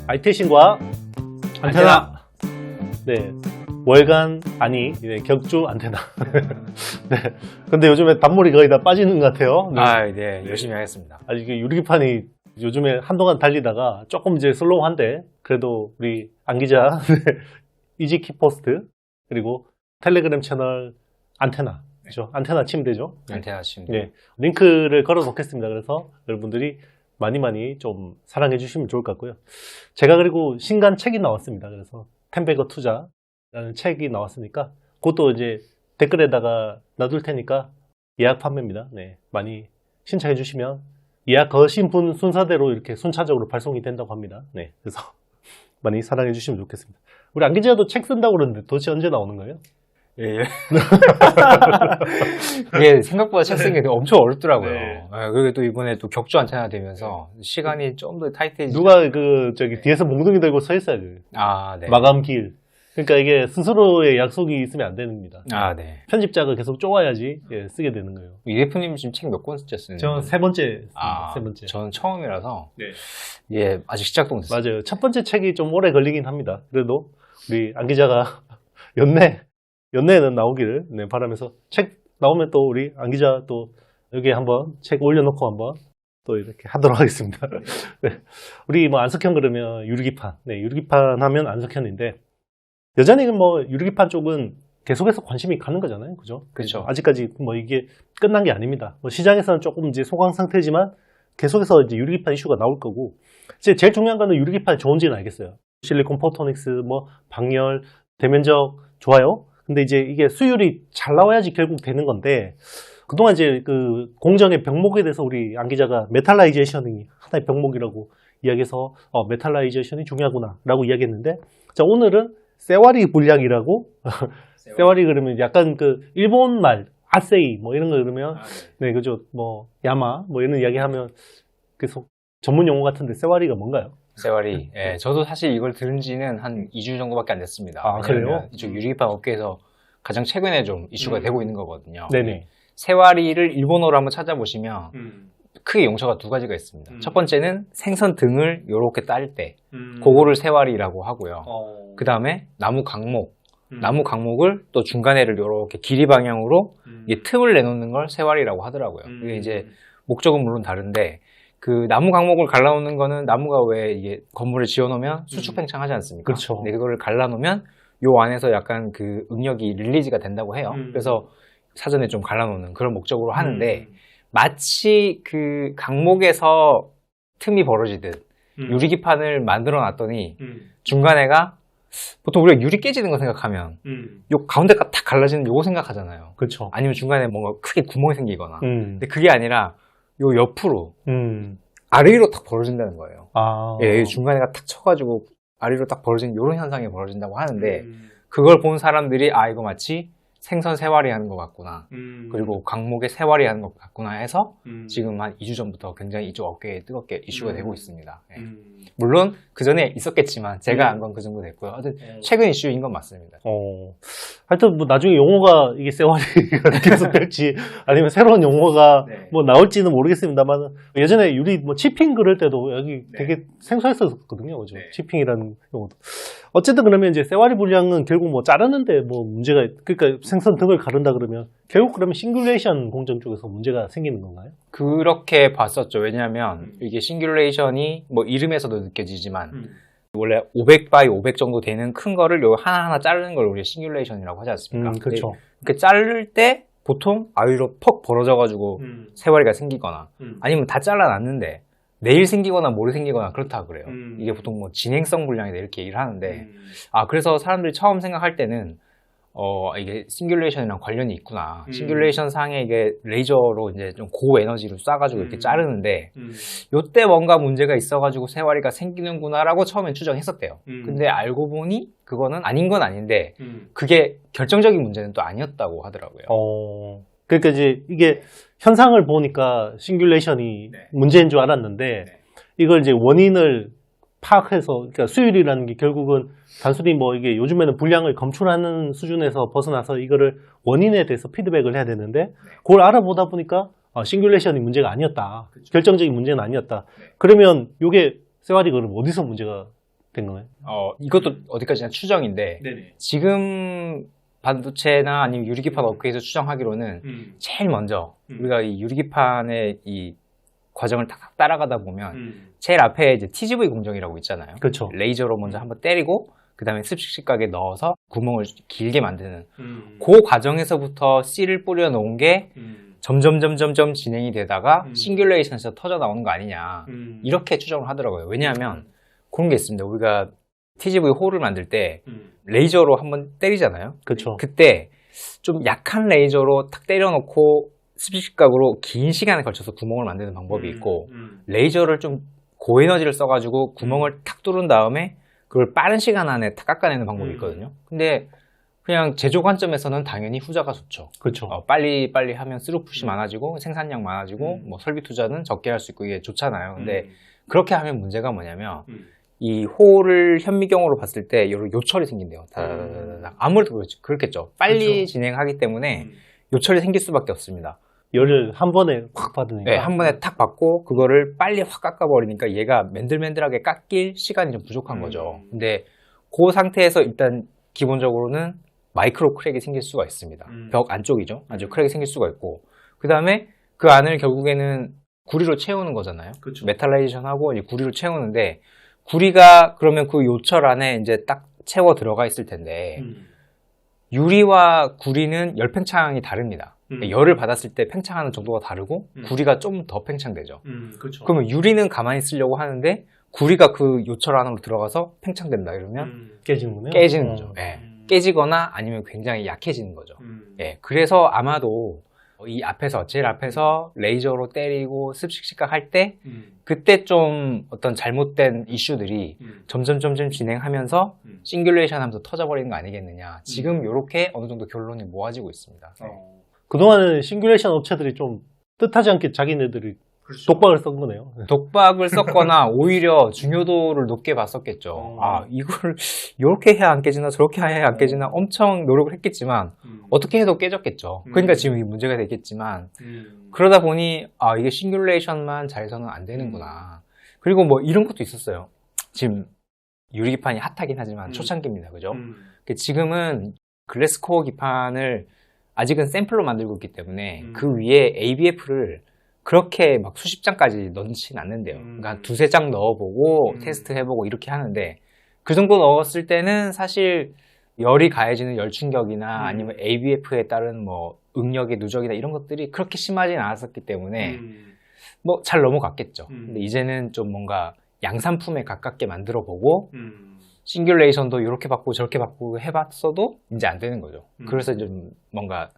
아이테신과 안테나. 네. 월간 아니 격주 안테나. 네. 근데 요즘에 단물이 거의 다 빠지는 것 같아요. 네. 네. 열심히 하겠습니다. 아직 이게 유리기판이 요즘에 한동안 달리다가 조금 이제 슬로우한데 그래도 우리 안 기자 이지 키포스트 그리고 텔레그램 채널 안테나 그죠? 안테나 치면 되죠? 안테나 치면. 네. 링크를 걸어 놓겠습니다. 그래서 여러분들이 많이 좀 사랑해 주시면 좋을 것 같고요. 제가 그리고 신간 책이 나왔습니다. 그래서 템베거 투자라는 책이 나왔으니까 그것도 이제 댓글에다가 놔둘 테니까 예약 판매입니다. 네. 많이 신청해 주시면 예약 거신 분 순서대로 이렇게 순차적으로 발송이 된다고 합니다. 네. 그래서 많이 사랑해 주시면 좋겠습니다. 우리 안 기자도 책 쓴다고 그러는데 도대체 언제 나오는 거예요? 예. 이게 생각보다 책 쓰는 게 엄청 어렵더라고요. 네. 그리고 또 이번에 또 격주 안테나 되면서 시간이 좀 더 타이트해지죠. 누가 뒤에서 몽둥이 들고 서 있어야 돼요. 네. 마감 길. 그러니까 이게 스스로의 약속이 있으면 안 됩니다. 네. 편집자가 계속 쪼아야지 쓰게 되는 거예요. 이 대표님 지금 책 몇 권 쓰셨어요? 저 세 번째. 세 번째. 저는 처음이라서. 네. 예, 아직 시작도 못했어요. 맞아요. 첫 번째 책이 좀 오래 걸리긴 합니다. 그래도 우리 안 기자가 연내에는 나오기를 바라면서 책 나오면 또 우리 안 기자 또 여기 한번 책 올려놓고 한번 또 이렇게 하도록 하겠습니다. 네. 우리 뭐 안석현 그러면 유리기판. 네, 유리기판 하면 안석현인데 여전히 뭐 유리기판 쪽은 계속해서 관심이 가는 거잖아요. 그죠? 그렇죠. 아직까지 뭐 이게 끝난 게 아닙니다. 뭐 시장에서는 조금 이제 소강 상태지만 계속해서 이제 유리기판 이슈가 나올 거고 이제 제일 중요한 거는 유리기판이 좋은지는 알겠어요. 실리콘 포토닉스, 뭐 방열, 대면적 좋아요. 근데 이제 이게 수율이 잘 나와야지 결국 되는 건데 그동안 이제 그 공정의 병목에 대해서 우리 안 기자가 메탈라이제이션이 하나의 병목이라고 이야기해서 메탈라이제이션이 중요하구나라고 이야기했는데 자 오늘은 세와리 분량이라고 세와리 그러면 약간 그 일본 말 아세이 뭐 이런 거 그러면 네 그죠 뭐 야마 뭐 이런 이야기 하면 계속 전문 용어 같은데 세와리가 뭔가요? 세월이. 예, 저도 사실 이걸 들은 지는 한 2주 정도밖에 안 됐습니다. 그래요? 이쪽 유리기판 업계에서 가장 최근에 좀 이슈가 되고 있는 거거든요. 네네. 세와리를 일본어로 한번 찾아보시면 크게 용처가 두 가지가 있습니다. 첫 번째는 생선 등을 이렇게 딸 때 그거를 세와리라고 하고요. 그 다음에 나무 강목을 또 중간에를 이렇게 길이 방향으로 이게 틈을 내놓는 걸 세와리라고 하더라고요. 이게 이제 목적은 물론 다른데 그 나무 강목을 갈라놓는 거는 나무가 왜 이게 건물을 지어놓으면 수축팽창하지 않습니까? 그렇죠. 근데 그거를 갈라놓으면 요 안에서 약간 그 응력이 릴리즈가 된다고 해요. 그래서 사전에 좀 갈라놓는 그런 목적으로 하는데 마치 그 강목에서 틈이 벌어지듯 유리기판을 만들어 놨더니 중간에가 보통 우리가 유리 깨지는 거 생각하면 요 가운데가 딱 갈라지는 요거 생각하잖아요. 그렇죠. 아니면 중간에 뭔가 크게 구멍이 생기거나. 근데 그게 아니라 요 옆으로 아래로 딱 벌어진다는 거예요. 예, 중간에가 탁 쳐가지고 아래로 딱 벌어진 이런 현상이 벌어진다고 하는데 그걸 본 사람들이 이거 마치 생선 세와리 하는 것 같구나. 그리고 강목에 세와리 하는 것 같구나 해서 지금 한 2주 전부터 굉장히 이쪽 업계에 뜨겁게 이슈가 되고 있습니다. 예. 물론 그 전에 있었겠지만 제가 안 건 그 정도 됐고요. 하여튼 최근 이슈인 건 맞습니다. 하여튼 뭐 나중에 용어가 이게 세와리가 계속 될지 아니면 새로운 용어가 뭐 나올지는 모르겠습니다만 예전에 유리 뭐 치핑 그럴 때도 여기 되게 생소했었거든요. 그죠? 치핑이라는 용어도. 어쨌든 그러면 이제 세와리 분량은 결국 뭐 자르는데 뭐 문제가 그러니까 생선 등을 가른다 그러면 결국 그러면 싱귤레이션 공정 쪽에서 문제가 생기는 건가요? 그렇게 봤었죠. 왜냐하면 이게 싱귤레이션이 뭐 이름에서도 느껴지지만 원래 500 by 500 정도 되는 큰 거를 요 하나하나 자르는 걸 우리 싱귤레이션이라고 하지 않습니까? 그렇죠. 이렇게 자를 때 보통 아위로 퍽 벌어져가지고 세와리가 생기거나 아니면 다 잘라놨는데 내일 생기거나 모레 생기거나 그렇다 그래요. 이게 보통 뭐 진행성 불량이다 이렇게 얘기를 하는데 그래서 사람들이 처음 생각할 때는 이게 싱귤레이션이랑 관련이 있구나. 싱귤레이션 상에 이게 레이저로 이제 좀 고에너지로 쏴가지고 이렇게 자르는데 요때 뭔가 문제가 있어가지고 세와리가 생기는구나라고 처음엔 추정했었대요. 근데 알고 보니 그거는 아닌 건 아닌데 그게 결정적인 문제는 또 아니었다고 하더라고요. 그러니까 이제 이게 현상을 보니까 싱귤레이션이 문제인 줄 알았는데 이걸 이제 원인을 파악해서 그러니까 수율이라는 게 결국은 단순히 뭐 이게 요즘에는 분량을 검출하는 수준에서 벗어나서 이거를 원인에 대해서 피드백을 해야 되는데 그걸 알아보다 보니까 싱귤레이션이 문제가 아니었다. 결정적인 문제는 아니었다. 그러면 이게 세와리 그럼 어디서 문제가 된 거예요? 이것도 어디까지나 추정인데 네네. 지금 반도체나 아니면 유리기판 업계에서 추정하기로는 제일 먼저 우리가 이 유리기판의 이 과정을 딱 따라가다 보면 제일 앞에 이제 TGV 공정이라고 있잖아요. 그렇죠. 레이저로 먼저 한번 때리고 그 다음에 습식식각에 넣어서 구멍을 길게 만드는 그 과정에서부터 씨를 뿌려 놓은 게 점점 진행이 되다가 싱귤레이션에서 터져 나오는 거 아니냐 이렇게 추정을 하더라고요. 왜냐하면 그런 게 있습니다. 우리가 TGV 홀을 만들 때 레이저로 한번 때리잖아요. 그렇죠. 그때 좀 약한 레이저로 탁 때려놓고 습식각으로 긴 시간에 걸쳐서 구멍을 만드는 방법이 있고 레이저를 좀 고에너지를 써가지고 구멍을 탁 뚫은 다음에 그걸 빠른 시간 안에 탁 깎아내는 방법이 있거든요. 근데 그냥 제조 관점에서는 당연히 후자가 좋죠. 그렇죠. 빨리 하면 스루풋이 많아지고 생산량 많아지고 뭐 설비 투자는 적게 할 수 있고 이게 좋잖아요. 근데 그렇게 하면 문제가 뭐냐면 이 홀을 현미경으로 봤을 때 여러 요철이 생긴대요. 아무래도 그렇겠죠. 빨리 그렇죠. 진행하기 때문에 요철이 생길 수밖에 없습니다. 열을 한 번에 확 받으니까. 네, 한 번에 탁 받고 그거를 빨리 확 깎아버리니까 얘가 맨들맨들하게 깎일 시간이 좀 부족한 거죠. 근데 그 상태에서 일단 기본적으로는 마이크로 크랙이 생길 수가 있습니다. 벽 안쪽이죠. 안쪽 크랙이 생길 수가 있고 그 다음에 그 안을 결국에는 구리로 채우는 거잖아요. 그렇죠. 메탈라이제이션하고 이제 구리로 채우는데 구리가 그러면 그 요철 안에 이제 딱 채워 들어가 있을 텐데 유리와 구리는 열 팽창이 다릅니다. 열을 받았을 때 팽창하는 정도가 다르고 구리가 좀 더 팽창되죠. 그렇죠. 그러면 유리는 가만히 쓰려고 하는데 구리가 그 요철 안으로 들어가서 팽창된다 이러면 깨지는군요. 깨지는 거죠. 예. 깨지거나 아니면 굉장히 약해지는 거죠. 예. 그래서 아마도 이 앞에서 제일 앞에서 레이저로 때리고 습식식각 할 때 그때 좀 어떤 잘못된 이슈들이 점점 진행하면서 싱귤레이션 하면서 터져버리는 거 아니겠느냐. 지금 이렇게 어느 정도 결론이 모아지고 있습니다. 네. 그동안은 싱귤레이션 업체들이 좀 뜻하지 않게 자기네들이 그렇죠. 독박을 쓴 거네요. 독박을 썼거나 오히려 중요도를 높게 봤었겠죠. 이걸 이렇게 해야 안 깨지나 저렇게 해야 안 깨지나 엄청 노력을 했겠지만 어떻게 해도 깨졌겠죠. 그러니까 지금 이 문제가 되겠지만 그러다 보니 이게 싱귤레이션만 잘해서는 안 되는구나. 그리고 뭐 이런 것도 있었어요. 지금 유리기판이 핫하긴 하지만 초창기입니다. 그죠? 지금은 글래스코어 기판을 아직은 샘플로 만들고 있기 때문에 그 위에 ABF를 그렇게 막 수십 장까지 넣지는 않는데요. 그러니까 한 두세 장 넣어보고 테스트 해보고 이렇게 하는데 그 정도 넣었을 때는 사실 열이 가해지는 열 충격이나 아니면 ABF에 따른 뭐 응력의 누적이나 이런 것들이 그렇게 심하진 않았었기 때문에 뭐 잘 넘어갔겠죠. 근데 이제는 좀 뭔가 양산품에 가깝게 만들어 보고 싱귤레이션도 이렇게 바꾸고 저렇게 바꾸고 해봤어도 이제 안 되는 거죠. 그래서 좀 뭔가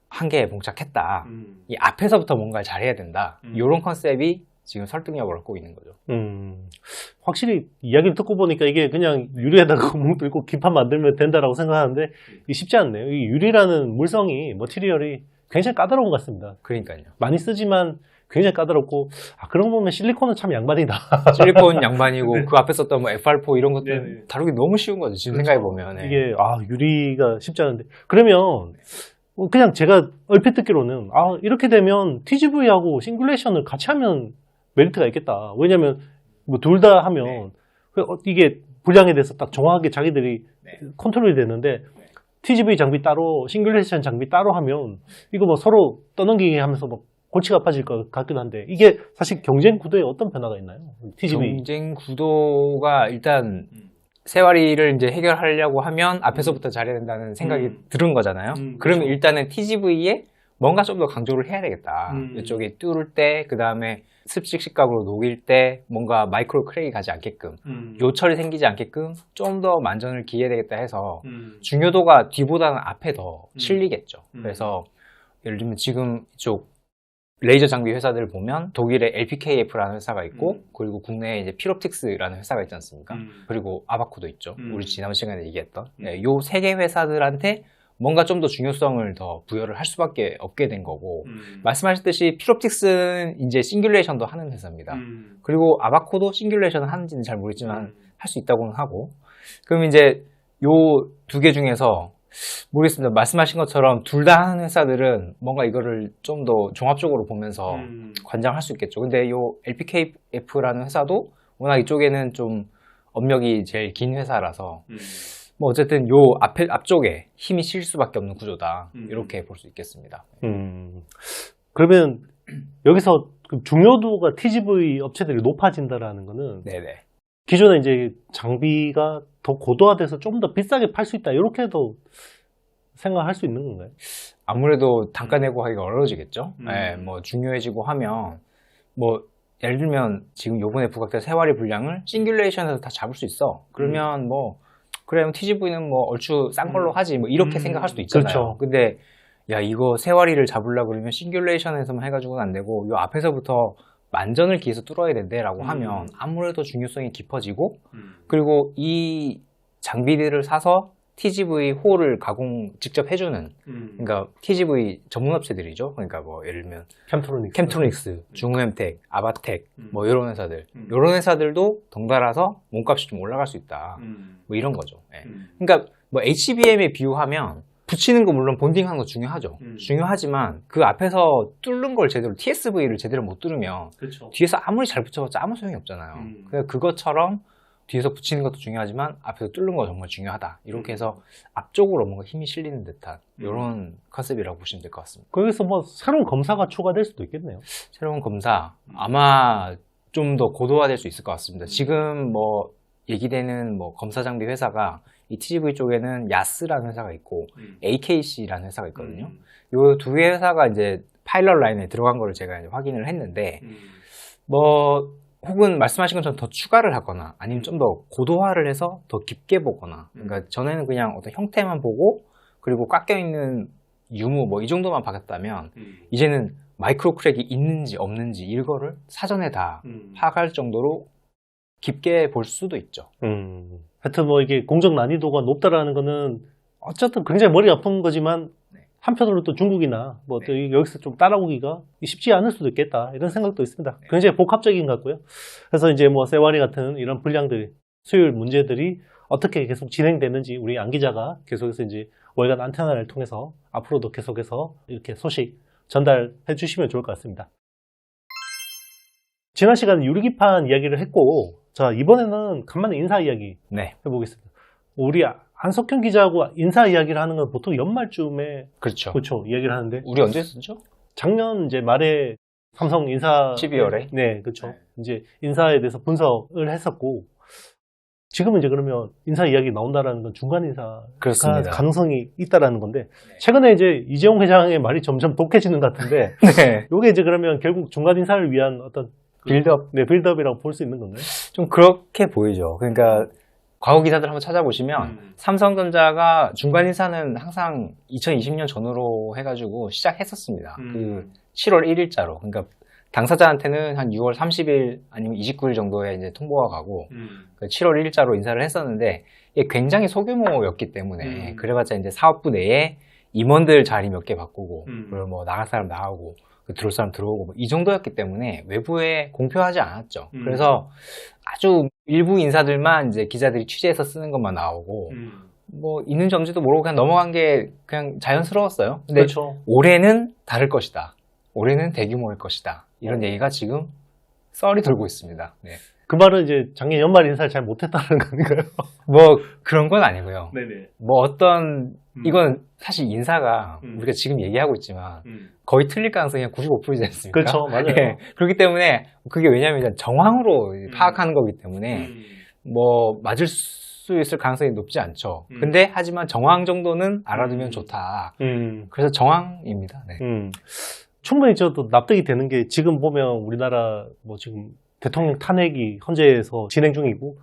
한계에 봉착했다. 이 앞에서부터 뭔가를 잘해야 된다. 이런 컨셉이 지금 설득력을 얻고 있는 거죠. 확실히 이야기를 듣고 보니까 이게 그냥 유리에다가 구멍 뚫고 기판 만들면 된다라고 생각하는데 이게 쉽지 않네요. 이 유리라는 물성이 머티리얼이 굉장히 까다로운 것 같습니다. 그러니까요. 많이 쓰지만 굉장히 까다롭고 그런 거 보면 실리콘은 참 양반이다. 실리콘 양반이고 그 앞에 썼던 뭐 FR4 이런 것들 네네. 다루기 너무 쉬운 거죠. 지금 그렇죠. 생각해보면. 네. 이게 유리가 쉽지 않은데 그러면 그냥 제가 얼핏 듣기로는 이렇게 되면 TGV하고 싱귤레이션을 같이 하면 메리트가 있겠다. 왜냐면 뭐 둘 다 하면 이게 분량에 대해서 딱 정확하게 자기들이 컨트롤이 되는데 TGV 장비 따로 싱귤레이션 장비 따로 하면 이거 뭐 서로 떠넘기기 하면서 막 골치가 아파질 것 같기도 한데 이게 사실 경쟁 구도에 어떤 변화가 있나요? TGV 경쟁 구도가 일단 세와리를 이제 해결하려고 하면 앞에서부터 잘해야 된다는 생각이 들은 거잖아요. 그러면 그렇죠. 일단은 TGV에 뭔가 좀 더 강조를 해야 되겠다. 이쪽에 뚫을 때, 그 다음에 습식식각으로 녹일 때 뭔가 마이크로 크랙이 가지 않게끔 요철이 생기지 않게끔 좀 더 만전을 기해야 되겠다 해서 중요도가 뒤보다는 앞에 더 실리겠죠. 그래서 예를 들면 지금 이쪽 레이저 장비 회사들 보면 독일의 LPKF라는 회사가 있고 그리고 국내에 이제 피롭틱스라는 회사가 있지 않습니까? 그리고 아바코도 있죠. 우리 지난 시간에 얘기했던 요 세 개 회사들한테 뭔가 좀 더 중요성을 더 부여를 할 수밖에 없게 된 거고 말씀하셨듯이 피롭틱스는 이제 싱귤레이션도 하는 회사입니다. 그리고 아바코도 싱귤레이션을 하는지는 잘 모르겠지만 할 수 있다고는 하고 그럼 이제 요 두 개 중에서 모르겠습니다. 말씀하신 것처럼 둘 다 하는 회사들은 뭔가 이거를 좀 더 종합적으로 보면서 관장할 수 있겠죠. 근데 요 LPKF라는 회사도 워낙 이쪽에는 좀 업력이 제일 긴 회사라서 뭐 어쨌든 요 앞쪽에 힘이 실 수밖에 없는 구조다. 이렇게 볼 수 있겠습니다. 그러면 여기서 그 중요도가 TGV 업체들이 높아진다라는 거는 네네. 기존에 이제 장비가 더 고도화돼서 좀 더 비싸게 팔 수 있다. 이렇게도 생각할 수 있는 건가요? 아무래도 단가 내고 하기가 어려워지겠죠. 네, 뭐 중요해지고 하면 뭐 예를 들면 지금 요번에 부각된 세와리 분량을 싱귤레이션에서 다 잡을 수 있어. 그러면 뭐 그래 TGV는 뭐 얼추 싼 걸로 하지 뭐 이렇게 생각할 수도 있잖아요. 그렇죠. 근데 야 이거 세와리를 잡으려고 그러면 싱귤레이션에서만 해가지고는 안 되고 요 앞에서부터 만전을 기해서 뚫어야 된대라고 하면 아무래도 중요성이 깊어지고 그리고 이 장비들을 사서 TGV 홀을 직접 해주는 그러니까 TGV 전문 업체들이죠. 그러니까 뭐 예를 들면 캠트로닉스, 중후엠텍, 아바텍 뭐 이런 회사들 이런 회사들도 덩달아서 몸값이 좀 올라갈 수 있다. 뭐 이런 거죠. 예. 그러니까 뭐 HBM에 비유하면 붙이는 거 물론 본딩하는 거 중요하죠. 중요하지만 그 앞에서 뚫는 걸 제대로 TSV를 제대로 못 뚫으면 그렇죠. 뒤에서 아무리 잘 붙여봤자 아무 소용이 없잖아요. 그러니까 그것처럼 뒤에서 붙이는 것도 중요하지만 앞에서 뚫는 거 정말 중요하다. 이렇게 해서 앞쪽으로 뭔가 힘이 실리는 듯한 이런 컨셉이라고 보시면 될 것 같습니다. 거기서 뭐 새로운 검사가 추가될 수도 있겠네요. 새로운 검사 아마 좀 더 고도화될 수 있을 것 같습니다. 지금 뭐 얘기되는 뭐 검사 장비 회사가 이 TGV 쪽에는 야스라는 회사가 있고 AKC라는 회사가 있거든요. 이 두 개 회사가 이제 파일럿 라인에 들어간 거를 제가 이제 확인을 했는데 뭐 혹은 말씀하신 것처럼 더 추가를 하거나 아니면 좀 더 고도화를 해서 더 깊게 보거나 그러니까 전에는 그냥 어떤 형태만 보고 그리고 깎여 있는 유무 뭐 이 정도만 봤다면 이제는 마이크로 크랙이 있는지 없는지 이거를 사전에 다 파악할 정도로 깊게 볼 수도 있죠. 하여튼 뭐 이게 공정 난이도가 높다라는 거는 어쨌든 굉장히 머리 아픈 거지만 한편으로 또 중국이나 뭐 또 여기서 좀 따라오기가 쉽지 않을 수도 있겠다 이런 생각도 있습니다. 굉장히 복합적인 것 같고요. 그래서 이제 뭐 세와리 같은 이런 분량들 수율 문제들이 어떻게 계속 진행되는지 우리 안 기자가 계속해서 이제 월간 안테나를 통해서 앞으로도 계속해서 이렇게 소식 전달해 주시면 좋을 것 같습니다. 지난 시간에 유리기판 이야기를 했고 자 이번에는 간만에 인사 이야기 해보겠습니다. 우리 안석현 기자하고 인사 이야기를 하는 건 보통 연말쯤에 그렇죠. 이야기를 하는데 우리 언제 했었죠? 작년 이제 말에 삼성 인사 12월에 네 그렇죠. 이제 인사에 대해서 분석을 했었고 지금은 이제 그러면 인사 이야기 나온다라는 건 중간 인사가 그렇습니다. 가능성이 있다라는 건데 최근에 이제 이재용 회장의 말이 점점 독해지는 것 같은데 네. 이게 이제 그러면 결국 중간 인사를 위한 어떤 빌드업 빌드업이라고 볼 수 있는 건가요? 좀 그렇게 보이죠. 그러니까 과거 기사들 한번 찾아보시면 삼성전자가 중간 인사는 항상 2020년 전후로 해가지고 시작했었습니다. 그 7월 1일자로. 그러니까 당사자한테는 한 6월 30일 아니면 29일 정도에 이제 통보가 가고 그 7월 1일자로 인사를 했었는데 이게 굉장히 소규모였기 때문에 그래봤자 이제 사업부 내에 임원들 자리 몇 개 바꾸고 그리고 뭐 나갈 사람 나가고 들어올 사람 들어오고 뭐 이 정도였기 때문에 외부에 공표하지 않았죠. 그래서 아주 일부 인사들만 이제 기자들이 취재해서 쓰는 것만 나오고 뭐 있는 점지도 모르고 그냥 넘어간 게 그냥 자연스러웠어요. 근데 그렇죠. 올해는 다를 것이다. 올해는 대규모일 것이다. 이런 얘기가 지금 썰이 돌고 있습니다. 네. 그 말은 이제 작년 연말 인사를 잘 못했다는 건가요? 뭐 그런 건 아니고요. 네네. 뭐 어떤 이건 사실 인사가 우리가 지금 얘기하고 있지만 거의 틀릴 가능성이 한 95%이지 않습니까? 그렇죠, 맞아요. 네. 그렇기 때문에 그게 왜냐하면 정황으로 파악하는 거기 때문에 뭐 맞을 수 있을 가능성이 높지 않죠. 근데 하지만 정황 정도는 알아두면 좋다. 그래서 정황입니다. 네. 충분히 저도 납득이 되는 게 지금 보면 우리나라 뭐 지금 대통령 탄핵이 헌재에서 진행 중이고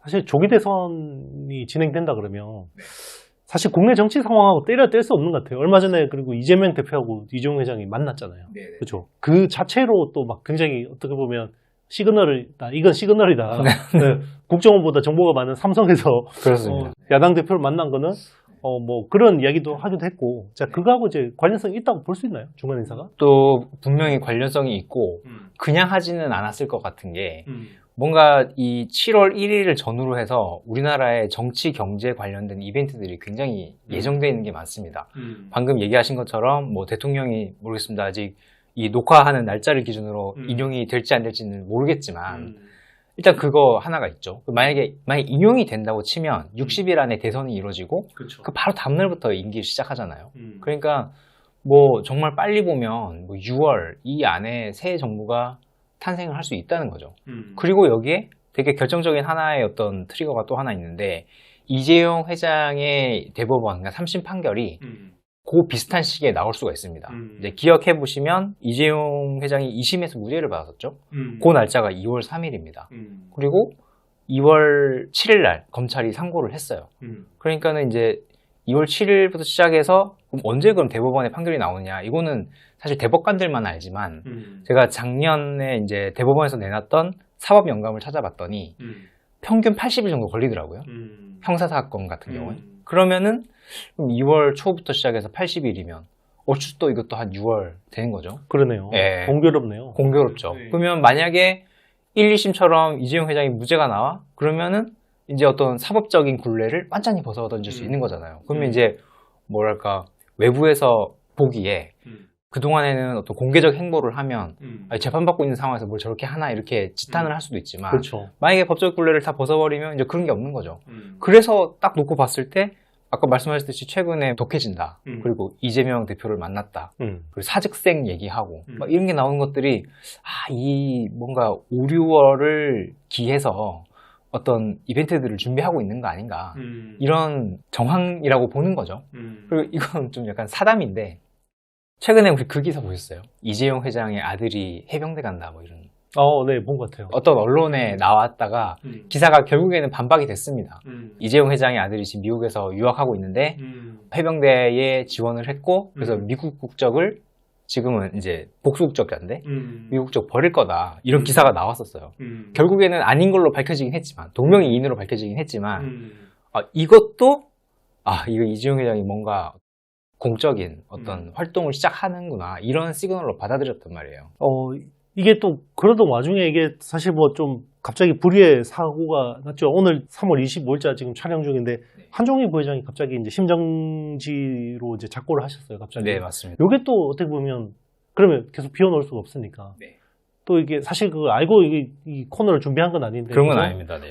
사실 조기 대선이 진행된다 그러면 사실 국내 정치 상황하고 때려 뗄 수 없는 것 같아요. 얼마 전에 그리고 이재명 대표하고 이재용 회장이 만났잖아요. 그렇죠. 그 자체로 또 막 굉장히 어떻게 보면 시그널이다. 이건 시그널이다. 네. 국정원보다 정보가 많은 삼성에서 그렇습니다. 야당 대표를 만난 거는 뭐 그런 이야기도 하기도 했고, 자 그거하고 이제 관련성이 있다고 볼 수 있나요? 중간 인사가? 또 분명히 관련성이 있고 그냥 하지는 않았을 것 같은 게 뭔가 이 7월 1일을 전후로 해서 우리나라의 정치 경제 관련된 이벤트들이 굉장히 예정되어 있는 게 많습니다. 방금 얘기하신 것처럼 뭐 대통령이 모르겠습니다. 아직 이 녹화하는 날짜를 기준으로 인용이 될지 안 될지는 모르겠지만 일단 그거 하나가 있죠. 만약에 임용이 된다고 치면 60일 안에 대선이 이루어지고 그렇죠. 그 바로 다음날부터 임기를 시작하잖아요. 그러니까 뭐 정말 빨리 보면 뭐 6월 이 안에 새 정부가 탄생을 할 수 있다는 거죠. 그리고 여기에 되게 결정적인 하나의 어떤 트리거가 또 하나 있는데 이재용 회장의 대법원, 그러니까 3심 판결이 그 비슷한 시기에 나올 수가 있습니다. 이제 기억해 보시면 이재용 회장이 2심에서 무죄를 받았었죠. 그 날짜가 2월 3일입니다. 그리고 2월 7일 날 검찰이 상고를 했어요. 그러니까는 이제 2월 7일부터 시작해서 그럼 언제 그럼 대법원에 판결이 나오느냐? 이거는 사실 대법관들만 알지만 제가 작년에 이제 대법원에서 내놨던 사법 영감을 찾아봤더니 평균 80일 정도 걸리더라고요. 형사사건 같은 경우에. 그러면은 2월 초부터 시작해서 80일이면 얼추 또 이것도 한 6월 되는 거죠. 그러네요. 예. 공교롭네요. 공교롭죠. 네. 그러면 만약에 1, 2심처럼 이재용 회장이 무죄가 나와? 그러면은 이제 어떤 사법적인 굴레를 완전히 벗어 던질 수 있는 거잖아요. 그러면 이제 뭐랄까 외부에서 보기에 그동안에는 어떤 공개적 행보를 하면 아니, 재판받고 있는 상황에서 뭘 저렇게 하나 이렇게 지탄을 할 수도 있지만 그렇죠. 만약에 법적 굴레를 다 벗어버리면 이제 그런 게 없는 거죠. 그래서 딱 놓고 봤을 때 아까 말씀하셨듯이 최근에 독해진다. 그리고 이재명 대표를 만났다. 그리고 사직생 얘기하고 막 이런 게 나오는 것들이 이 뭔가 5, 6월을 기해서 어떤 이벤트들을 준비하고 있는 거 아닌가 이런 정황이라고 보는 거죠. 그리고 이건 좀 약간 사담인데 최근에 우리 그 기사 보셨어요? 이재용 회장의 아들이 해병대 간다 뭐 이런 네, 본 것 같아요. 어떤 언론에 나왔다가 기사가 결국에는 반박이 됐습니다. 이재용 회장의 아들이 지금 미국에서 유학하고 있는데 해병대에 지원을 했고 그래서 미국 국적을 지금은 이제 복수 국적자인데 미국 국적 버릴 거다 이런 기사가 나왔었어요. 결국에는 아닌 걸로 밝혀지긴 했지만 동명이인으로 밝혀지긴 했지만 이것도 이거 이재용 회장이 뭔가 공적인 어떤 활동을 시작하는구나 이런 시그널로 받아들였단 말이에요. 이게 또 그러던 와중에 이게 사실 뭐 좀 갑자기 불의의 사고가 났죠. 오늘 3월 25일자 지금 촬영 중인데 한종희 부회장이 갑자기 이제 심정지로 이제 작고를 하셨어요. 갑자기. 네, 맞습니다. 요게 또 어떻게 보면 그러면 계속 비워놓을 수가 없으니까. 네. 또 이게 사실 그거 알고 이 코너를 준비한 건 아닌데. 그런 건 그죠? 아닙니다. 네.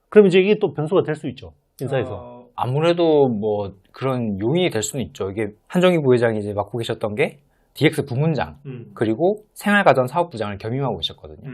그럼 이제 이게 또 변수가 될 수 있죠. 인사에서. 아무래도 뭐 그런 요인이 될 수는 있죠. 이게 한종희 부회장이 이제 맡고 계셨던 게 DX 부문장 그리고 생활가전 사업부장을 겸임하고 계셨거든요.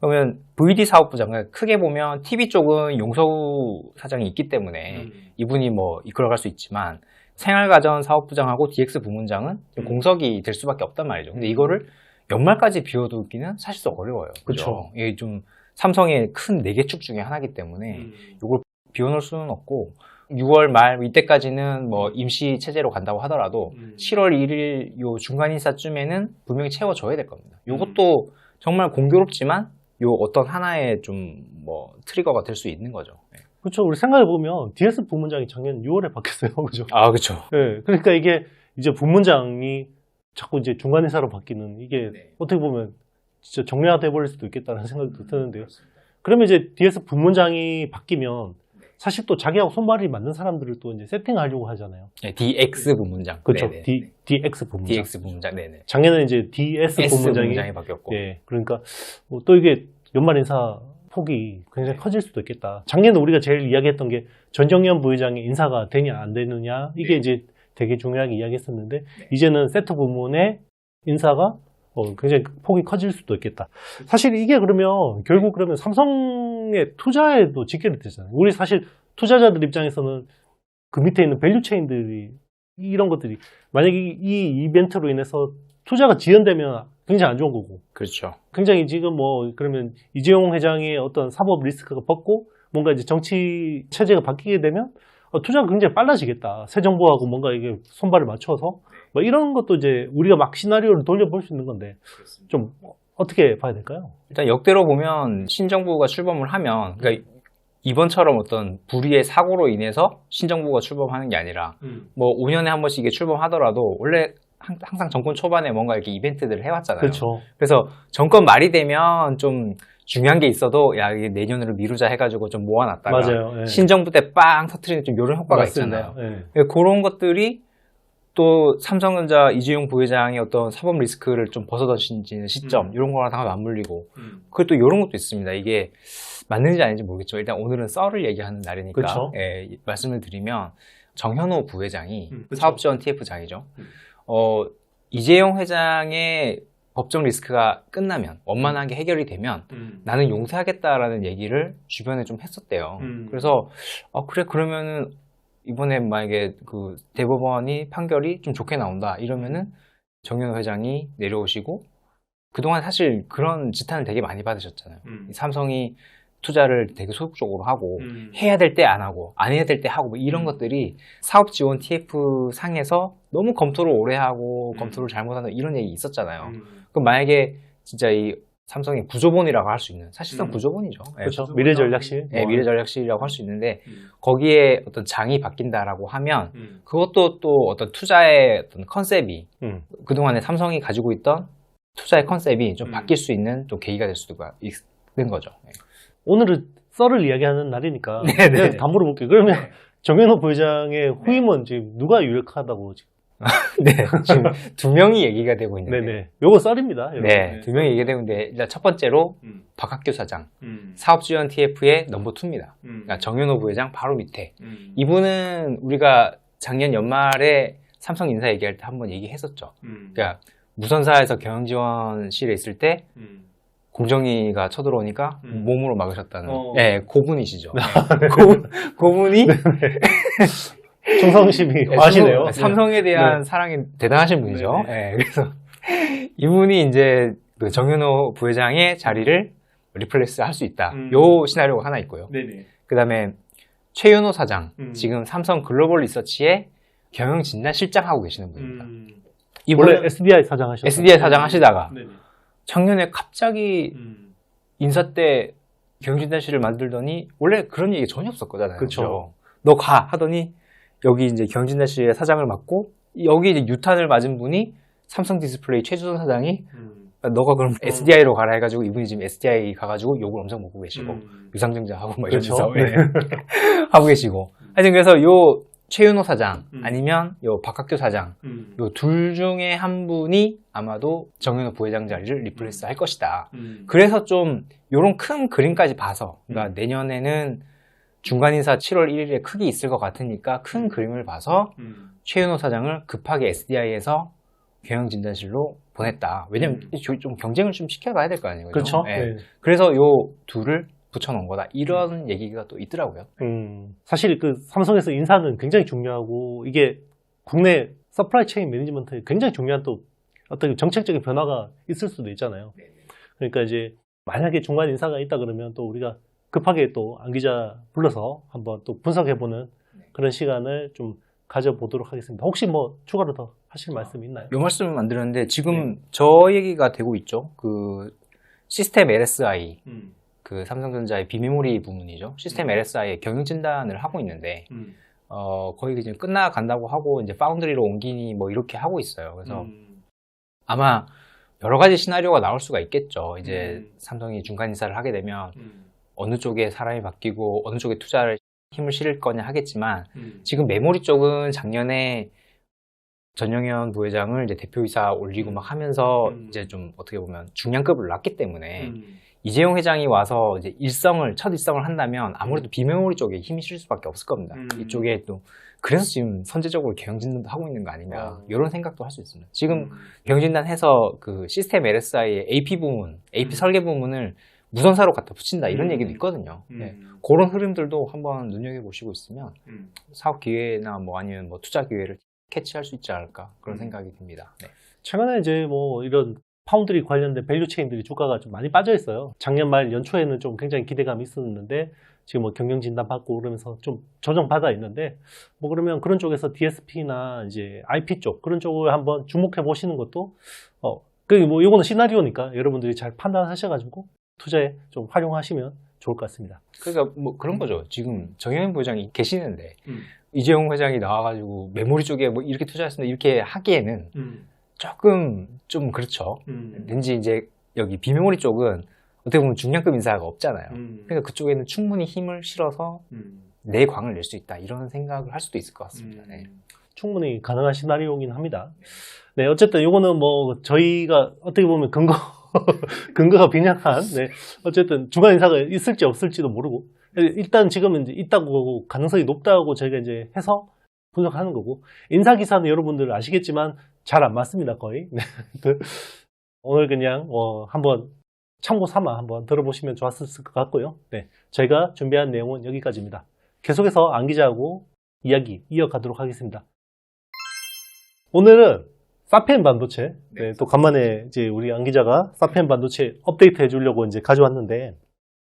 그러면 VD 사업부장은 크게 보면 TV 쪽은 용서우 사장이 있기 때문에 이분이 뭐 이끌어갈 수 있지만 생활가전 사업부장하고 DX 부문장은 좀 공석이 될 수밖에 없단 말이죠. 근데 이거를 연말까지 비워두기는 사실상 어려워요. 그렇죠. 이게 좀 삼성의 큰 4개 축 중에 하나이기 때문에 이걸 비워놓을 수는 없고 6월 말 이때까지는 뭐 임시 체제로 간다고 하더라도 7월 1일 요 중간 인사쯤에는 분명히 채워줘야 될 겁니다. 요것도 정말 공교롭지만 요 어떤 하나의 좀 뭐 트리거가 될 수 있는 거죠. 네. 그렇죠. 우리 생각해보면 DS 부문장이 작년 6월에 바뀌었어요. 그죠? 그렇죠. 네. 그러니까 이게 이제 부문장이 자꾸 이제 중간 인사로 바뀌는 이게 어떻게 보면 진짜 정례화돼 버릴 수도 있겠다는 생각도 드는데요. 그러면 이제 DS 부문장이 바뀌면 사실 또 자기하고 손발이 맞는 사람들을 또 이제 세팅하려고 하잖아요. 네, DX 부문장. 그렇죠. 네네. DX 부문장. DX 부문장. 네네. 작년에 이제 DS 부문장이 바뀌었고. 네. 그러니까 또 이게 연말 인사 폭이 굉장히 커질 수도 있겠다. 작년에 우리가 제일 이야기했던 게 전정연 부회장의 인사가 되냐 안 되느냐 이게 이제 되게 중요하게 이야기했었는데 이제는 세트 부문의 인사가 굉장히 폭이 커질 수도 있겠다. 사실 이게 그러면 결국 그러면 삼성의 투자에도 직결이 되잖아요. 우리 사실 투자자들 입장에서는 그 밑에 있는 밸류 체인들이 이런 것들이 만약에 이 이벤트로 인해서 투자가 지연되면 굉장히 안 좋은 거고. 그렇죠. 굉장히 지금 뭐 그러면 이재용 회장의 어떤 사법 리스크가 벗고 뭔가 이제 정치 체제가 바뀌게 되면 투자가 굉장히 빨라지겠다. 새 정부하고 뭔가 이게 손발을 맞춰서 뭐 이런 것도 이제 우리가 막 시나리오를 돌려볼 수 있는 건데 좀 어떻게 봐야 될까요? 일단 역대로 보면 신정부가 출범을 하면 그러니까 이번처럼 어떤 불의의 사고로 인해서 신정부가 출범하는 게 아니라 뭐 5년에 한 번씩 이게 출범하더라도 원래 항상 정권 초반에 뭔가 이렇게 이벤트들을 해왔잖아요. 그렇죠. 그래서 정권 말이 되면 좀 중요한 게 있어도 야 이게 내년으로 미루자 해가지고 좀 모아놨다가 맞아요. 예. 신정부 때 빵 터트리는 좀 이런 효과가 맞습니다. 있잖아요. 예. 그런 것들이 또 삼성전자 이재용 부회장의 어떤 사법 리스크를 좀 벗어던지는 시점 이런 거랑 다 맞물리고 그리고 또 이런 것도 있습니다. 이게 맞는지 아닌지 모르겠죠. 일단 오늘은 썰을 얘기하는 날이니까 그쵸? 예, 말씀을 드리면 정현호 부회장이 그쵸. 사업지원 TF장이죠. 이재용 회장의 법적 리스크가 끝나면 원만하게 해결이 되면 나는 용서하겠다라는 얘기를 주변에 좀 했었대요. 그래서 그래 그러면은 이번에 만약에 그 대법원이 판결이 좀 좋게 나온다 이러면은 정현호 회장이 내려오시고 그동안 사실 그런 지탄을 되게 많이 받으셨잖아요. 삼성이 투자를 되게 소극적으로 하고 해야 될 때 안 하고 안 해야 될 때 하고 뭐 이런 것들이 사업 지원 TF 상에서 너무 검토를 오래 하고 검토를 잘못하는 이런 얘기 있었잖아요. 그럼 만약에 진짜 이 삼성이 구조본이라고 할 수 있는 사실상 구조본이죠. 그렇죠. 미래전략실. 네, 미래전략실이라고 할 수 있는데 거기에 어떤 장이 바뀐다라고 하면 그것도 또 어떤 투자의 어떤 컨셉이 그동안에 삼성이 가지고 있던 투자의 컨셉이 좀 바뀔 수 있는 좀 계기가 될 수도 있는 거죠. 네. 오늘은 썰을 이야기하는 날이니까 네네. 그냥 다 물어볼게요. 그러면 정현호 부회장의 후임은 지금 누가 유력하다고 지금? 네, 지금 두 명이 얘기가 되고 있는데. 네네. 요거 썰입니다. 여러분. 네, 두 명이 얘기가 되고 있는데 일단 첫 번째로 박학규 사장, 사업지원 TF의 넘버 2입니다. 그러니까 정현호 부회장 바로 밑에. 이분은 우리가 작년 연말에 삼성 인사 얘기할 때 한번 얘기했었죠. 그러니까 무선사에서 경영지원실에 있을 때 공정위가 쳐들어오니까 몸으로 막으셨다는 네, 고분이시죠. 네. 고분이 충성심이 과하시네요. 삼성에 대한 사랑이 대단하신 분이죠. 네, 그래서 이분이 이제 그 정현호 부회장의 자리를 리플레이스 할 수 있다. 요 시나리오가 하나 있고요. 그 다음에 최윤호 사장, 지금 삼성 글로벌 리서치의 경영진단실장 하고 계시는 분입니다. 원래 SDI 사장 하셨어요. SDI 사장 하시다가 작년에 갑자기 인사 때 경영진단실을 만들더니 원래 그런 얘기 전혀 없었거든요. 그렇죠. 너 가 하더니 여기 이제 경영진단실의 사장을 맡고 여기 이제 유탄을 맞은 분이 삼성 디스플레이 최주선 사장이 너가 그럼 SDI로 가라 해가지고 이분이 지금 SDI 가가지고 욕을 엄청 먹고 계시고 유상증자하고 막 그렇죠. 이러면서 하고 계시고 하여튼 그래서 요 최윤호 사장 아니면 요 박학규 사장 요 둘 중에 한 분이 아마도 정현호 부회장 자리를 리플레이스 할 것이다. 그래서 좀 요런 큰 그림까지 봐서 그러니까 내년에는 중간 인사 7월 1일에 크게 있을 것 같으니까 큰 그림을 봐서 최윤호 사장을 급하게 SDI에서 경영진단실로 보냈다. 왜냐면 좀 경쟁을 좀 시켜가야 될 거 아니에요. 그렇죠. 네. 그래서 요 둘을 붙여놓은 거다. 이런 얘기가 또 있더라고요. 사실 그 삼성에서 인사는 굉장히 중요하고 이게 국내 서플라이 체인 매니지먼트에 굉장히 중요한 또 어떤 정책적인 변화가 있을 수도 있잖아요. 그러니까 이제 만약에 중간 인사가 있다 그러면 또 우리가 급하게 또 안 기자 불러서 한번 또 분석해보는 그런 시간을 좀 가져보도록 하겠습니다. 혹시 뭐 추가로 더 하실 말씀 있나요? 요 말씀을 안 드렸는데 지금 저 얘기가 되고 있죠. 그 시스템 LSI 그 삼성전자의 비메모리 부문이죠. 시스템 LSI의 경영 진단을 하고 있는데 거의 이제 끝나간다고 하고 이제 파운드리로 옮기니 뭐 이렇게 하고 있어요. 그래서 아마 여러 가지 시나리오가 나올 수가 있겠죠. 이제 삼성이 중간 인사를 하게 되면 어느 쪽에 사람이 바뀌고 어느 쪽에 투자를 힘을 실을 거냐 하겠지만 지금 메모리 쪽은 작년에 전영현 부회장을 이제 대표이사 올리고 막 하면서 이제 좀 어떻게 보면 중량급을 놨기 때문에 이재용 회장이 와서 이제 첫 일성을 한다면 아무래도 비메모리 쪽에 힘이 실릴 수밖에 없을 겁니다. 이쪽에 또 그래서 지금 선제적으로 경영진단도 하고 있는 거 아닌가 이런 생각도 할 수 있습니다. 지금 경영진단 해서 그 시스템 LSI의 AP 부문, AP 설계 부문을 무선사로 갖다 붙인다 이런 얘기도 있거든요. 네. 그런 흐름들도 한번 눈여겨보시고 있으면 사업 기회나 뭐 아니면 뭐 투자 기회를 캐치할 수 있지 않을까 그런 생각이 듭니다. 네. 최근에 이제 뭐 이런 파운드리 관련된 밸류 체인들이 주가가 좀 많이 빠져 있어요. 작년 말 연초에는 좀 굉장히 기대감이 있었는데 지금 뭐 경영 진단 받고 그러면서 좀 조정받아 있는데 뭐 그러면 그런 쪽에서 DSP나 이제 IP 쪽 그런 쪽을 한번 주목해 보시는 것도 뭐 이거는 시나리오니까 여러분들이 잘 판단하셔가지고 투자에 좀 활용하시면 좋을 것 같습니다. 그러니까 뭐 그런 거죠. 지금 정현현 부회장이 계시는데 이재용 회장이 나와가지고 메모리 쪽에 뭐 이렇게 투자했습니다 이렇게 하기에는 조금 좀 그렇죠. 왠지 이제 여기 비메모리 쪽은 어떻게 보면 중량급 인사가 없잖아요. 그러니까 그쪽에는 충분히 힘을 실어서 내 광을 낼 수 있다 이런 생각을 할 수도 있을 것 같습니다. 네. 충분히 가능한 시나리오긴 합니다. 네, 어쨌든 요거는 뭐 저희가 어떻게 보면 근거가 빈약한, 네, 어쨌든 중간 인사가 있을지 없을지도 모르고, 일단 지금은 이제 있다고, 가능성이 높다고 저희가 이제 해서 분석하는 거고, 인사 기사는 여러분들 아시겠지만 잘 안 맞습니다, 거의. 네. 오늘 그냥 한번 참고 삼아 한번 들어보시면 좋았을 것 같고요. 네, 저희가 준비한 내용은 여기까지입니다. 계속해서 안 기자하고 이야기 이어가도록 하겠습니다. 오늘은 사피엔 반도체, 네, 또 간만에 이제 우리 안 기자가 사피엔 반도체 업데이트 해주려고 이제 가져왔는데,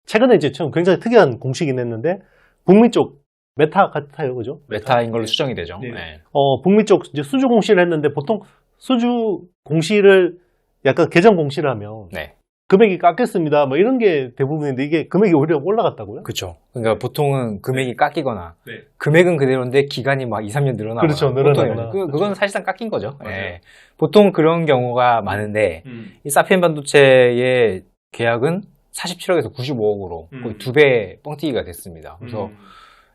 최근에 이제 좀 굉장히 특이한 공식이 냈는데, 북미 쪽 메타 같아요, 그죠? 메타인 걸로 추정이 되죠. 네. 네. 북미 쪽 이제 수주 공시를 했는데, 보통 수주 공시를 약간 계정 공시를 하면 네. 금액이 깎였습니다. 뭐 이런 게 대부분인데, 이게 금액이 오히려 올라갔다고요? 그렇죠. 그러니까 보통은 금액이 깎이거나 네. 금액은 그대로인데 기간이 막 2, 3년 늘어나거나. 그렇죠. 늘어나거나. 그건 사실상 깎인 거죠. 네. 보통 그런 경우가 많은데 이 사피엔 반도체의 계약은 47억에서 95억으로 거의 2배 뻥튀기가 됐습니다. 그래서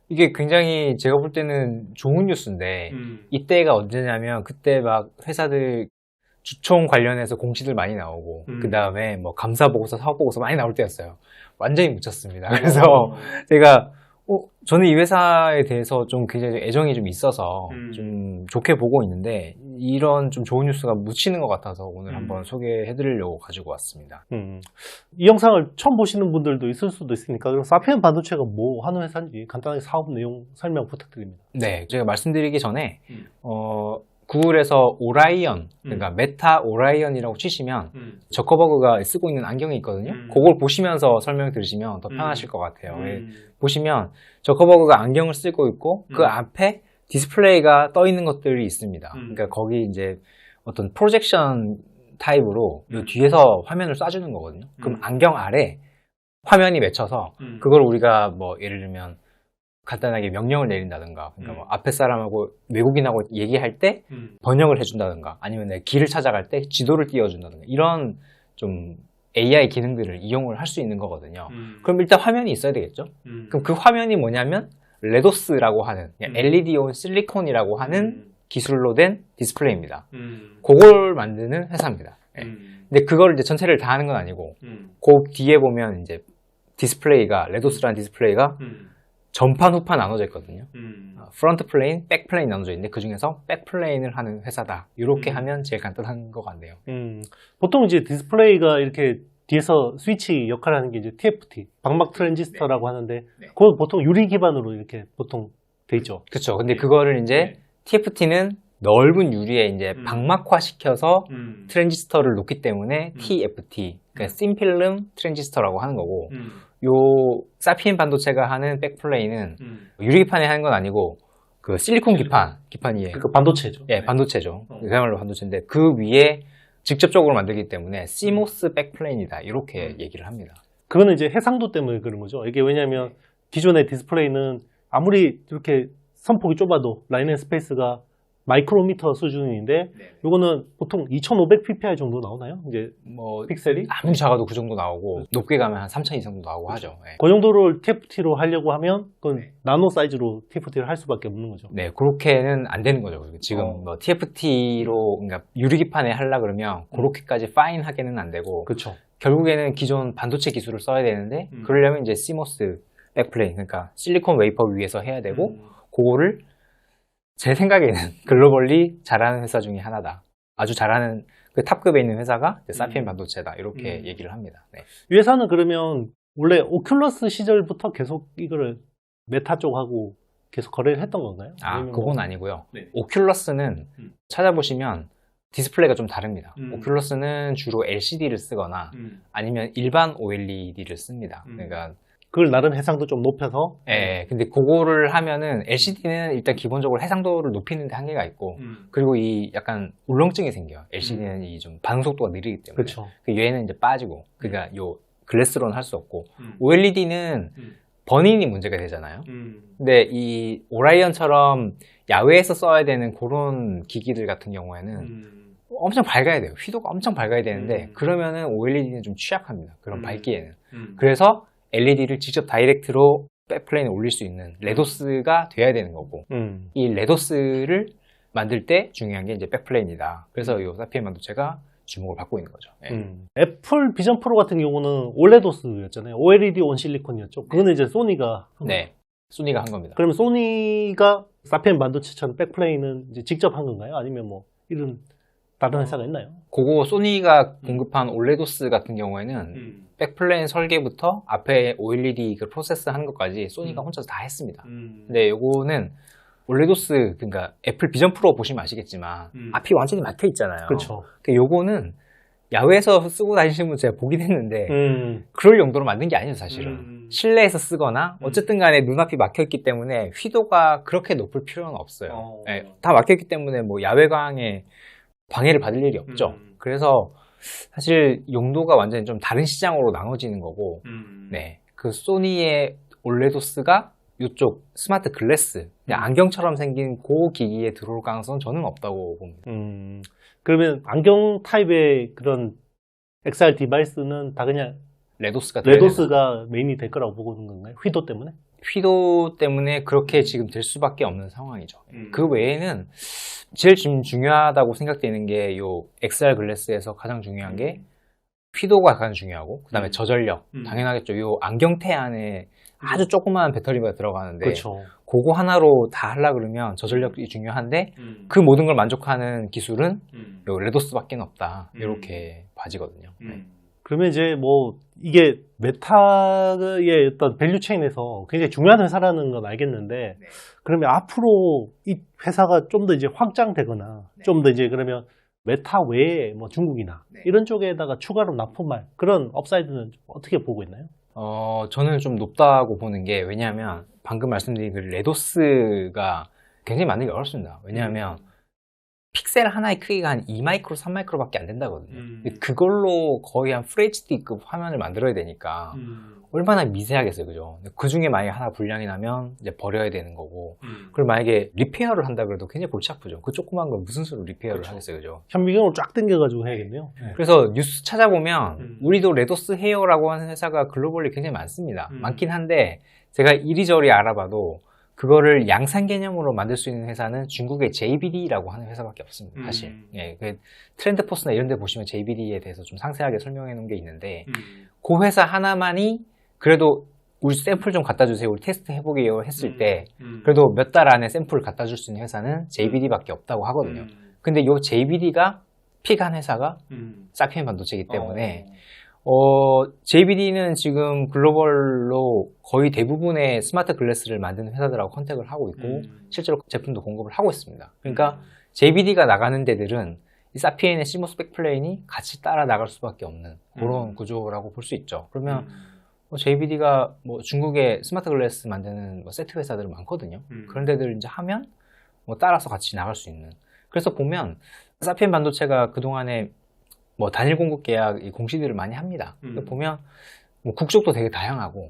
이게 굉장히 제가 볼 때는 좋은 뉴스인데 이때가 언제냐면 그때 막 회사들 주총 관련해서 공시들 많이 나오고 그 다음에 뭐 감사보고서, 사업보고서 많이 나올 때였어요. 완전히 묻혔습니다. 그래서 제가 저는 이 회사에 대해서 좀 굉장히 애정이 좀 있어서 좀 좋게 보고 있는데 이런 좀 좋은 뉴스가 묻히는 것 같아서 오늘 한번 소개해드리려고 가지고 왔습니다. 이 영상을 처음 보시는 분들도 있을 수도 있으니까 그럼 사피엔 반도체가 뭐 하는 회사인지 간단하게 사업 내용 설명 부탁드립니다. 네, 제가 말씀드리기 전에 구글에서 오라이언, 그러니까 메타 오라이언이라고 치시면 저커버그가 쓰고 있는 안경이 있거든요. 그걸 보시면서 설명 들으시면 더 편하실 것 같아요. 보시면 저커버그가 안경을 쓰고 있고 그 앞에 디스플레이가 떠 있는 것들이 있습니다. 그러니까 거기 이제 어떤 프로젝션 타입으로 요 뒤에서 화면을 쏴주는 거거든요. 그럼 안경 아래 화면이 맺혀서 그걸 우리가 뭐 예를 들면 간단하게 명령을 내린다든가, 그러니까 뭐 앞에 사람하고 외국인하고 얘기할 때 번역을 해준다든가, 아니면 내 길을 찾아갈 때 지도를 띄워준다든가, 이런 좀 AI 기능들을 이용을 할 수 있는 거거든요. 그럼 일단 화면이 있어야 되겠죠? 그럼 그 화면이 뭐냐면 레도스라고 하는 LED 온 실리콘이라고 하는 기술로 된 디스플레이입니다. 그걸 만드는 회사입니다. 근데 그걸 이제 전체를 다 하는 건 아니고, 그 뒤에 보면 이제 디스플레이가, 레도스라는 디스플레이가 전판, 후판 나눠져 있거든요. 프론트 플레인, 백 플레인 나눠져 있는데 그 중에서 백 플레인을 하는 회사다. 이렇게 하면 제일 간단한 것 같네요. 보통 이제 디스플레이가 이렇게 뒤에서 스위치 역할을 하는 게 이제 TFT, 방막 트랜지스터라고 하는데, 그건 보통 유리 기반으로 이렇게 보통 돼 있죠. 그렇죠. 근데 그거를 이제 TFT는 넓은 유리에 이제 방막화 시켜서 트랜지스터를 놓기 때문에 TFT, 그러니까 심필름 트랜지스터라고 하는 거고, 요 사피엔 반도체가 하는 백플레이는 유리기판에 하는 건 아니고 그 실리콘 기판이에요. 그 반도체죠. 예, 반도체죠. 그야말로 반도체인데 그 위에 직접적으로 만들기 때문에 CMOS 백플레인이다. 이렇게 얘기를 합니다. 그거는 이제 해상도 때문에 그런 거죠. 이게 왜냐하면 기존의 디스플레이는 아무리 이렇게 선폭이 좁아도 라인 앤 스페이스가 마이크로미터 수준인데, 요거는 보통 2500 ppi 정도 나오나요? 이제 뭐 픽셀이? 아무리 작아도 그 정도 나오고 높게 가면 한 3000 이상도 나오고 하죠. 예. 그 정도를 TFT로 하려고 하면 그건 나노 사이즈로 TFT를 할 수밖에 없는 거죠. 네, 그렇게는 안 되는 거죠. 지금 뭐 TFT로, 그러니까 유리기판에 하려 그러면 그렇게까지 파인하게는 안 되고, 그렇죠. 결국에는 기존 반도체 기술을 써야 되는데, 그러려면 이제 CMOS 백플레인, 그러니까 실리콘 웨이퍼 위에서 해야 되고, 그거를 제 생각에는 글로벌리 잘하는 회사 중에 하나다. 아주 잘하는 그 탑급에 있는 회사가 사피엔 반도체다. 이렇게 얘기를 합니다. 네. 이 회사는 그러면 원래 오큘러스 시절부터 계속 이거를 메타 쪽하고 계속 거래를 했던 건가요? 아, 그건 아니고요. 네. 오큘러스는 찾아보시면 디스플레이가 좀 다릅니다. 오큘러스는 주로 LCD를 쓰거나 아니면 일반 OLED를 씁니다. 그러니까 그걸 나름 해상도 좀 높여서. 예, 근데 그거를 하면은 LCD는 일단 기본적으로 해상도를 높이는 데 한계가 있고, 그리고 이 약간 울렁증이 생겨요. LCD는 이 좀 반응 속도가 느리기 때문에. 그렇죠. 얘는 이제 빠지고, 그러니까 요 글래스로는 할 수 없고, OLED는 버닝이 문제가 되잖아요. 근데 이 오라이언처럼 야외에서 써야 되는 그런 기기들 같은 경우에는 엄청 밝아야 돼요. 휘도가 엄청 밝아야 되는데, 그러면은 OLED는 좀 취약합니다. 그런 밝기에는. 그래서 LED를 직접 다이렉트로 백플레인에 올릴 수 있는 레도스가 돼야 되는 거고, 이 레도스를 만들 때 중요한 게 이제 백플레인이다. 그래서 이 사피엔 반도체가 주목을 받고 있는 거죠. 예. 애플 비전 프로 같은 경우는 올레도스였잖아요. OLED 온 실리콘이었죠. 그거는 이제 소니가 한 네, 소니가 한 겁니다. 그러면 소니가 사피엔 반도체처럼 백플레인은 이제 직접 한 건가요? 아니면 뭐 이런 다른 회사가 있나요? 그거 소니가 공급한 올레도스 같은 경우에는 백플레인 설계부터 앞에 OLED 그 프로세스 하는 것까지 소니가 혼자서 다 했습니다. 근데 요거는 올레도스, 그러니까 애플 비전 프로 보시면 아시겠지만 앞이 완전히 막혀 있잖아요. 그렇죠. 요거는 야외에서 쓰고 다니시는 분 제가 보긴 했는데 그럴 용도로 만든 게 아니에요, 사실은. 실내에서 쓰거나 어쨌든 간에 눈앞이 막혀 있기 때문에 휘도가 그렇게 높을 필요는 없어요. 네, 다 막혀 있기 때문에 뭐 야외광에 방해를 받을 일이 없죠. 그래서 사실 용도가 완전히 좀 다른 시장으로 나눠지는 거고, 네, 그 소니의 올레도스가 이쪽 스마트 글래스, 안경처럼 생긴 그 기기에 들어올 가능성은 저는 없다고 봅니다. 그러면 안경 타입의 그런 XR 디바이스는 다 그냥 레도스가 메인이 될 거라고 보고 있는 건가요? 휘도 때문에? 휘도 때문에 그렇게 지금 될 수밖에 없는 상황이죠. 그 외에는 제일 지금 중요하다고 생각되는 게 요 XR 글래스에서 가장 중요한 게 휘도가 가장 중요하고, 그 다음에 저전력, 당연하겠죠. 요 안경테 안에 아주 조그마한 배터리가 들어가는데, 그렇죠. 그거 하나로 다 하려 그러면 저전력이 중요한데 그 모든 걸 만족하는 기술은 요 레도스밖에 없다. 이렇게 봐지거든요. 네. 그러면 이제 뭐 이게 메타의 어떤 밸류 체인에서 굉장히 중요한 회사라는 건 알겠는데, 그러면 앞으로 이 회사가 좀 더 이제 확장되거나 좀 더 이제 그러면 메타 외에 뭐 중국이나 이런 쪽에다가 추가로 납품할 그런 업사이드는 어떻게 보고 있나요? 저는 좀 높다고 보는 게, 왜냐하면 방금 말씀드린 그 레도스가 굉장히 만들기 어렵습니다. 왜냐하면 픽셀 하나의 크기가 한 2마이크로, 3마이크로밖에 안 된다거든요. 그걸로 거의 한 FHD급 화면을 만들어야 되니까 얼마나 미세하겠어요, 그죠? 그 중에 만약에 하나 불량이 나면 이제 버려야 되는 거고, 그리고 만약에 리페어를 한다 그래도 굉장히 골치 아프죠. 그 조그만 걸 무슨 수로 리페어를 하겠어요, 그죠? 현미경으로 쫙 당겨가지고 해야겠네요. 네. 그래서 뉴스 찾아보면 우리도 레도스 헤어라고 하는 회사가 글로벌리 굉장히 많습니다. 많긴 한데 제가 이리저리 알아봐도 그거를 양산 개념으로 만들 수 있는 회사는 중국의 JBD라고 하는 회사밖에 없습니다, 사실. 예, 그 트렌드포스나 이런 데 보시면 JBD에 대해서 좀 상세하게 설명해 놓은 게 있는데, 그 회사 하나만이 그래도 우리 샘플 좀 갖다 주세요, 우리 테스트 해보게요 했을 때 그래도 몇 달 안에 샘플을 갖다 줄 수 있는 회사는 JBD밖에 없다고 하거든요. 근데 요 JBD가 픽한 회사가 사피엔 반도체이기 때문에 JBD는 지금 글로벌로 거의 대부분의 스마트 글래스를 만드는 회사들하고 컨택을 하고 있고 실제로 제품도 공급을 하고 있습니다. 그러니까 JBD가 나가는 데들은 이 사피엔의 시모스 백플레인이 같이 따라 나갈 수밖에 없는 그런 구조라고 볼 수 있죠. 그러면 JBD가 뭐 중국의 스마트 글래스 만드는 뭐 세트 회사들은 많거든요. 그런 데들 이제 하면 뭐 따라서 같이 나갈 수 있는. 그래서 보면 사피엔 반도체가 그동안에 뭐 단일 공급 계약 공시들을 많이 합니다. 보면 뭐 국적도 되게 다양하고,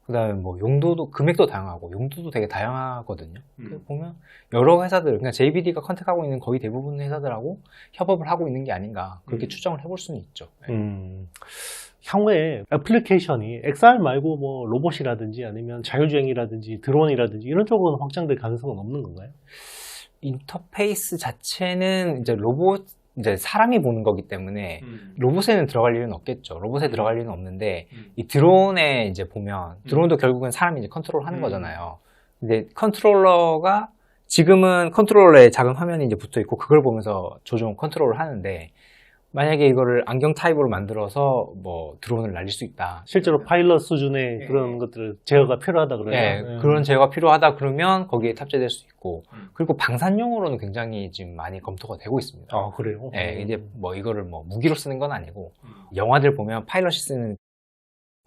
그 다음에 뭐 용도도, 금액도 다양하고, 용도도 되게 다양하거든요. 보면 여러 회사들, 그러니까 JBD가 컨택하고 있는 거의 대부분 회사들하고 협업을 하고 있는 게 아닌가, 그렇게 추정을 해볼 수는 있죠. 향후에 애플리케이션이 XR 말고 뭐 로봇이라든지 아니면 자율주행이라든지 드론이라든지 이런 쪽으로는 확장될 가능성은 없는 건가요? 인터페이스 자체는 이제 로봇, 이제 사람이 보는 거기 때문에 로봇에는 들어갈 일은 없겠죠. 로봇에 들어갈 일은 없는데, 이 드론에 이제 보면 드론도 결국은 사람이 이제 컨트롤 하는 거잖아요. 근데 컨트롤러가 지금은 컨트롤러에 작은 화면이 이제 붙어 있고 그걸 보면서 조종 컨트롤을 하는데, 만약에 이거를 안경 타입으로 만들어서 뭐 드론을 날릴 수 있다. 실제로 파일럿 수준의 그런 것들을 제어가 필요하다 그러면 그런 제어가 필요하다 그러면 거기에 탑재될 수 있고, 그리고 방산용으로는 굉장히 지금 많이 검토가 되고 있습니다. 아, 그래요? 이제 뭐 이거를 뭐 무기로 쓰는 건 아니고, 영화들 보면 파일럿이 쓰는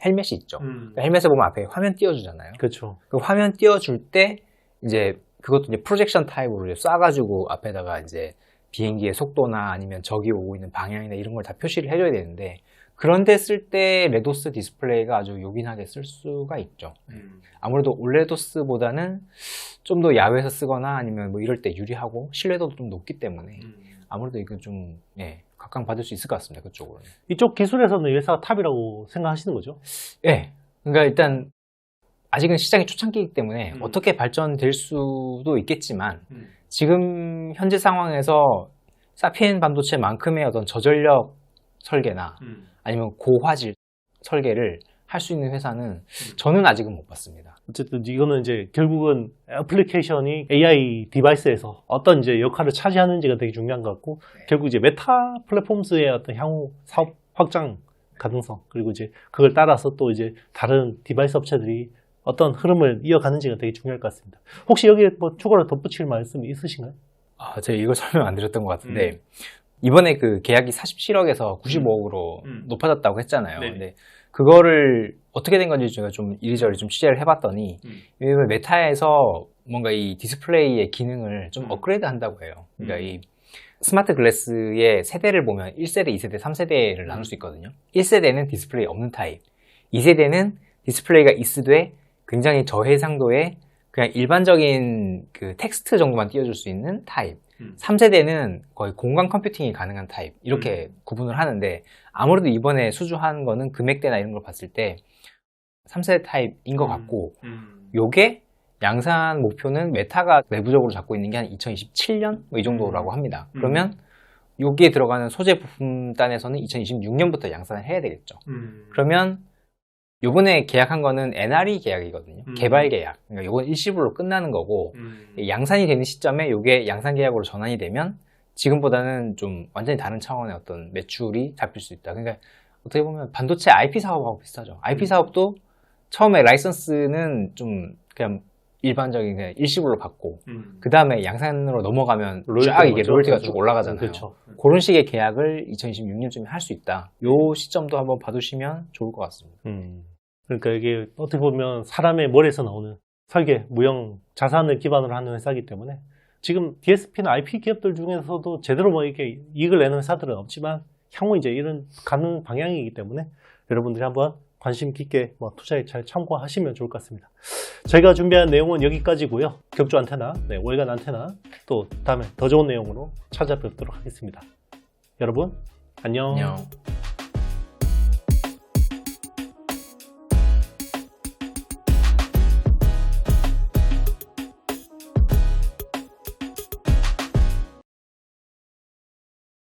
헬멧이 있죠. 그러니까 헬멧에 보면 앞에 화면 띄워주잖아요. 그렇죠. 그 화면 띄워줄 때 이제 그것도 이제 프로젝션 타입으로 이제 쏴가지고 앞에다가 이제 비행기의 속도나 아니면 적이 오고 있는 방향이나 이런 걸 다 표시를 해줘야 되는데, 그런데 쓸 때 레도스 디스플레이가 아주 요긴하게 쓸 수가 있죠. 아무래도 올레도스보다는 좀 더 야외에서 쓰거나 아니면 뭐 이럴 때 유리하고 신뢰도도 좀 높기 때문에 아무래도 이건 좀 각광받을 수 있을 것 같습니다, 그쪽으로는. 이쪽 기술에서는 이 회사가 탑이라고 생각하시는 거죠? 그러니까 일단 아직은 시장이 초창기이기 때문에 어떻게 발전될 수도 있겠지만 지금 현재 상황에서 사피엔 반도체만큼의 어떤 저전력 설계나 아니면 고화질 설계를 할 수 있는 회사는 저는 아직은 못 봤습니다. 어쨌든 이거는 이제 결국은 애플리케이션이 AI 디바이스에서 어떤 이제 역할을 차지하는지가 되게 중요한 것 같고, 결국 이제 메타 플랫폼스의 어떤 향후 사업 확장 가능성, 그리고 이제 그걸 따라서 또 이제 다른 디바이스 업체들이 어떤 흐름을 이어가는지가 되게 중요할 것 같습니다. 혹시 여기에 뭐 추가로 덧붙일 말씀이 있으신가요? 제가 이걸 설명 안 드렸던 것 같은데 이번에 그 계약이 47억에서 95억으로 높아졌다고 했잖아요. 네. 근데 그거를 어떻게 된 건지 제가 좀 이리저리 좀 취재를 해봤더니 왜냐면 메타에서 뭔가 이 디스플레이의 기능을 좀 업그레이드 한다고 해요. 그러니까 이 스마트 글래스의 세대를 보면 1세대, 2세대, 3세대를 나눌 수 있거든요. 1세대는 디스플레이 없는 타입, 2세대는 디스플레이가 있으되 굉장히 저해상도의 그냥 일반적인 그 텍스트 정도만 띄워줄 수 있는 타입, 3세대는 거의 공간 컴퓨팅이 가능한 타입, 이렇게 구분을 하는데 아무래도 이번에 수주한 거는 금액대나 이런 걸 봤을 때 3세대 타입인 것 같고 요게 양산 목표는 메타가 내부적으로 잡고 있는 게 한 2027년 뭐 이 정도라고 합니다. 그러면 여기에 들어가는 소재 부품단에서는 2026년부터 양산을 해야 되겠죠. 그러면 요번에 계약한 거는 NRE 계약이거든요. 개발 계약. 그러니까 요건 일시불로 끝나는 거고 양산이 되는 시점에 요게 양산 계약으로 전환이 되면 지금보다는 좀 완전히 다른 차원의 어떤 매출이 잡힐 수 있다. 그러니까 어떻게 보면 반도체 IP 사업하고 비슷하죠. IP 사업도 처음에 라이선스는 좀 그냥 일반적인 그냥 일시불로 받고 그 다음에 양산으로 넘어가면 쫙 이게 로열티가 쭉 올라가잖아요. 그렇죠. 그런 식의 계약을 2026년쯤에 할 수 있다. 요 시점도 한번 봐두시면 좋을 것 같습니다. 그러니까 이게 어떻게 보면 사람의 머리에서 나오는 설계, 무형, 자산을 기반으로 하는 회사이기 때문에 지금 DSP나 IP 기업들 중에서도 제대로 뭐 이렇게 이익을 내는 회사들은 없지만 향후 이제 이런 가는 방향이기 때문에 여러분들이 한번 관심 깊게 뭐 투자에 잘 참고하시면 좋을 것 같습니다. 저희가 준비한 내용은 여기까지고요. 격주 안테나, 월간 안테나, 또 다음에 더 좋은 내용으로 찾아뵙도록 하겠습니다. 여러분 안녕. 안녕.